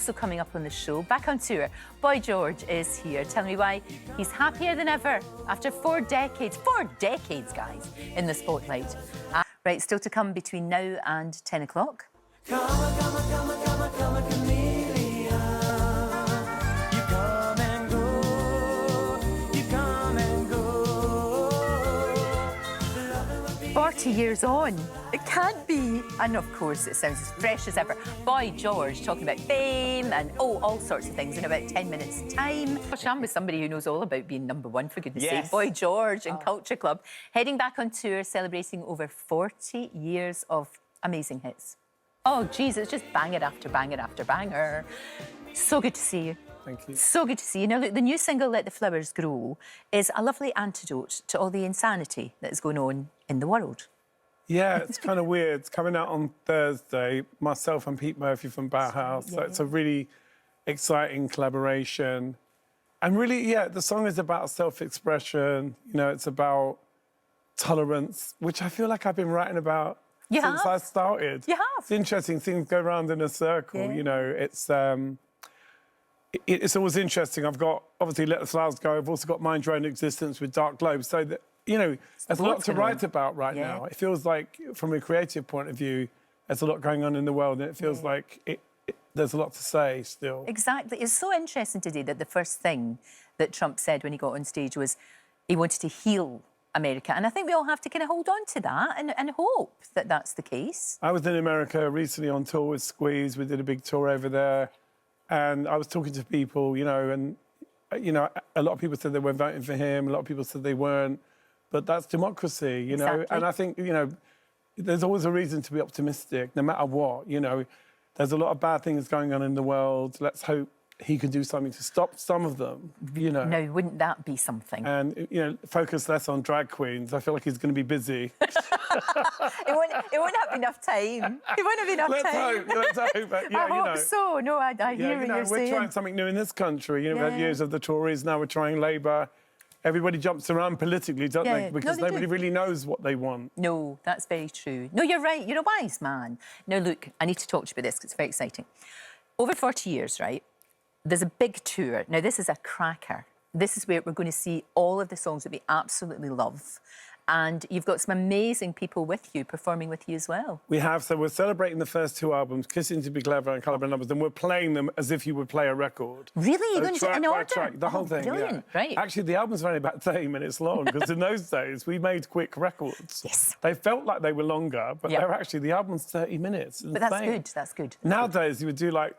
Also coming up on the show, back on tour, Boy George is here telling me why he's happier than ever after 4 decades, guys, in the spotlight. Right, still to come between now and 10 o'clock. Come a chameleon. You come and go. You come and go. 40 years on. It can't be. And of course, it sounds as fresh as ever. Boy George talking about fame and, all sorts of things in about 10 minutes' time. Gosh, I'm with somebody who knows all about being #1, for goodness sake. Boy George and Culture Club. Heading back on tour, celebrating over 40 years of amazing hits. Oh, geez, it's just banger after banger after banger. So good to see you. Thank you. So good to see you. Now, look, the new single, Let the Flowers Grow, is a lovely antidote to all the insanity that is going on in the world. Yeah, it's kind of weird. It's coming out on Thursday. Myself and Pete Murphy from Bauhaus. So it's a really exciting collaboration. And really, yeah, the song is about self-expression. You know, it's about tolerance, which I feel like I've been writing about since I started. You have. It's interesting. Things go round in a circle. Yeah. You know, it's always interesting. I've got, obviously, Let the Flowers Go. I've also got Mind Your Own Existence with Dark Globe. So that, you know, there's a lot to write about right now. It feels like, from a creative point of view, there's a lot going on in the world, and it feels like there's a lot to say still. Exactly. It's so interesting today that the first thing that Trump said when he got on stage was he wanted to heal America. And I think we all have to kind of hold on to that and hope that that's the case. I was in America recently on tour with Squeeze. We did a big tour over there. And I was talking to people, you know, and, you know, a lot of people said they were voting for him. A lot of people said they weren't. But that's democracy, you know. And I think, you know, there's always a reason to be optimistic, no matter what, you know. There's a lot of bad things going on in the world. Let's hope he can do something to stop some of them, you know. Now, wouldn't that be something? And, you know, focus less on drag queens. I feel like he's going to be busy. It won't have enough time. It won't have enough time. Let's hope. But, yeah, I hope so. No, I hear what you're saying. We're trying something new in this country. You know, we've had years of the Tories, now we're trying Labour. Everybody jumps around politically, don't they? Because nobody really knows what they want. No, that's very true. No, you're right. You're a wise man. Now, look, I need to talk to you about this because it's very exciting. Over 40 years, right, there's a big tour. Now, this is a cracker. This is where we're going to see all of the songs that we absolutely love. And you've got some amazing people with you, performing with you as well. We have. So we're celebrating the first 2 albums, Kissing to Be Clever and Collab and Numbers, and we're playing them as if you would play a record. Really? You're going to in order? Track, the whole thing, brilliant. Right. Actually, the album's only about 30 minutes long, because in those days, we made quick records. Yes. They felt like they were longer, but they're actually, the album's 30 minutes. But that's good, that's good. Nowadays, you would do, like,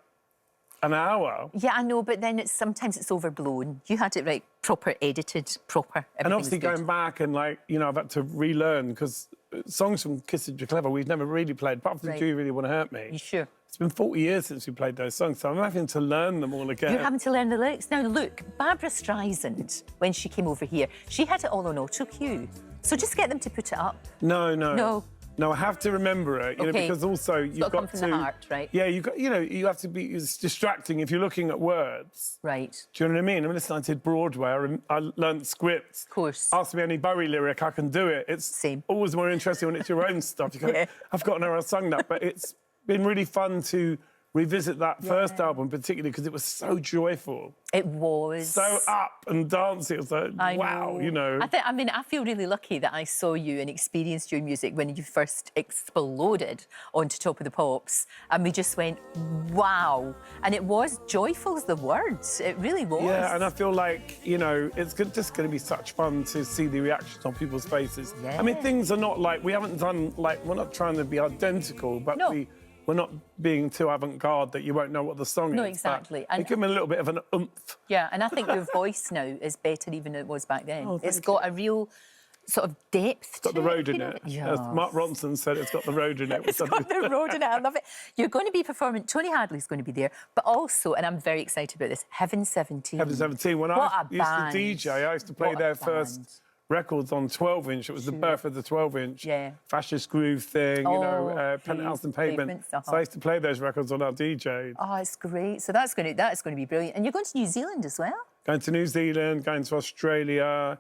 an hour. Yeah, I know, but then sometimes it's overblown. You had it right, proper edited, proper. And obviously going back and, like, you know, I've had to relearn, because songs from Kissing to Be Clever we've never really played, apart from Do You Really Want to Hurt Me? You sure? It's been 40 years since we played those songs, so I'm having to learn them all again. You're having to learn the lyrics. Now, look, Barbara Streisand, when she came over here, she had it all on auto cue. So just get them to put it up. No. No, I have to remember it, you know, Okay. because also you've got come from the heart, right? Yeah, you have to be. It's distracting if you're looking at words. Right. Do you know what I mean? I mean, listen, I did Broadway. I learned scripts. Of course. Ask me any Bowie lyric, I can do it. It's always more interesting when it's your own stuff. You go, I've forgotten how I sung that, but it's been really fun to revisit that first album, particularly because it was so joyful. It was. So up and dancing. It was like, wow, you know. I feel really lucky that I saw you and experienced your music when you first exploded onto Top of the Pops. And we just went, wow. And it was joyful as the words. It really was. Yeah, and I feel like, you know, it's just going to be such fun to see the reactions on people's faces. Yeah. I mean, things are not like, we haven't done, like, we're not trying to be identical, but we're not being too avant-garde that you won't know what the song is. No, exactly. And give me a little bit of an oomph. Yeah, and I think your voice now is better even than it was back then. It's got a real sort of depth It's got the road in it. Yeah. As Mark Ronson said, it's got the road in it. It's got the road in it. I love it. You're going to be performing. Tony Hadley's going to be there, but also, and I'm very excited about this, Heaven 17. Heaven 17. When I used to DJ, I used to play their first records on 12-inch. It was the birth of the 12-inch. Yeah. Fascist Groove thing, you know, Penthouse and Pavement. So I used to play those records on our DJ. Oh, it's great. So that's going to be brilliant. And you're going to New Zealand as well? Going to New Zealand, going to Australia,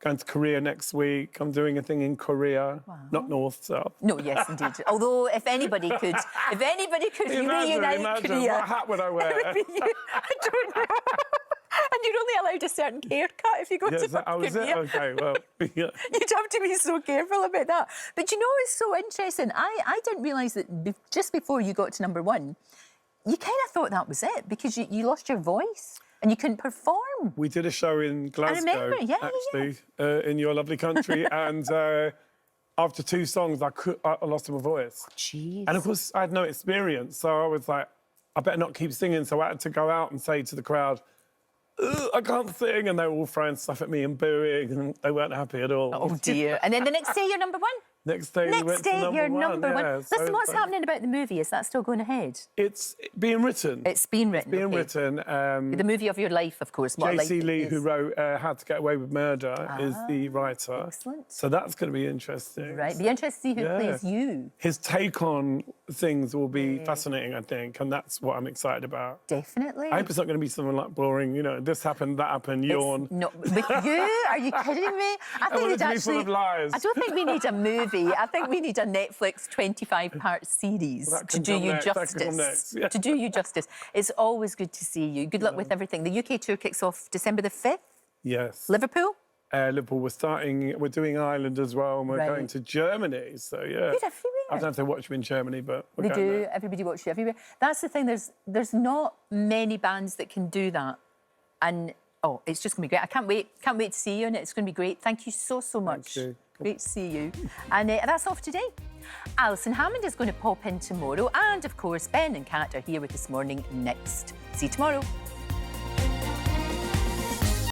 going to Korea next week. I'm doing a thing in Korea, not North, South. No, yes, indeed. Although, if anybody could reunite Imagine, Korea, what hat would I wear? it would be you. I don't know. And you're only allowed a certain haircut if you go to North Oh, is it? Korea. Okay, well, yeah. You'd have to be so careful about that. But you know, it's so interesting. I didn't realise that just before you got to number one, you kind of thought that was it because you lost your voice and you couldn't perform. We did a show in Glasgow, remember, yeah, actually, in your lovely country, and after 2 songs, I lost my voice. Jeez. And of course, I had no experience, so I was like, I better not keep singing. So I had to go out and say to the crowd, I can't sing, and they were all throwing stuff at me and booing, and they weren't happy at all. Oh dear. And then the next day you're number one? Next day, we went to you're number one. Yeah, Listen, what's happening about the movie? Is that still going ahead? It's being written. It's been written. Being okay. written. The movie of your life, of course. What J.C. life Lee, is. who wrote How to Get Away with Murder, is the writer. Excellent. So that's going to be interesting. Right. Be interested to see who plays you. His take on things will be fascinating, I think, and that's what I'm excited about. Definitely. I hope it's not going to be something like boring, you know, this happened, that happened, yawn. No, with you? Are you kidding me? I want it to be full of lies. I don't think we need a movie. I think we need a Netflix 25-part series to do you justice. Yeah. To do you justice. It's always good to see you. Good luck with everything. The UK tour kicks off December the 5th. Yes. Liverpool? Liverpool, we're doing Ireland as well, and we're Right. going to Germany, so yeah. Good, everywhere. I don't know if they watch me in Germany, but we're They going do. there. Everybody watches you everywhere. That's the thing. There's not many bands that can do that, and it's just gonna be great. I can't wait. Can't wait to see you, and it's gonna be great. Thank you so much. Thank you. Great to see you. And that's all for today. Alison Hammond is going to pop in tomorrow, and of course Ben and Kat are here with This Morning next. See you tomorrow.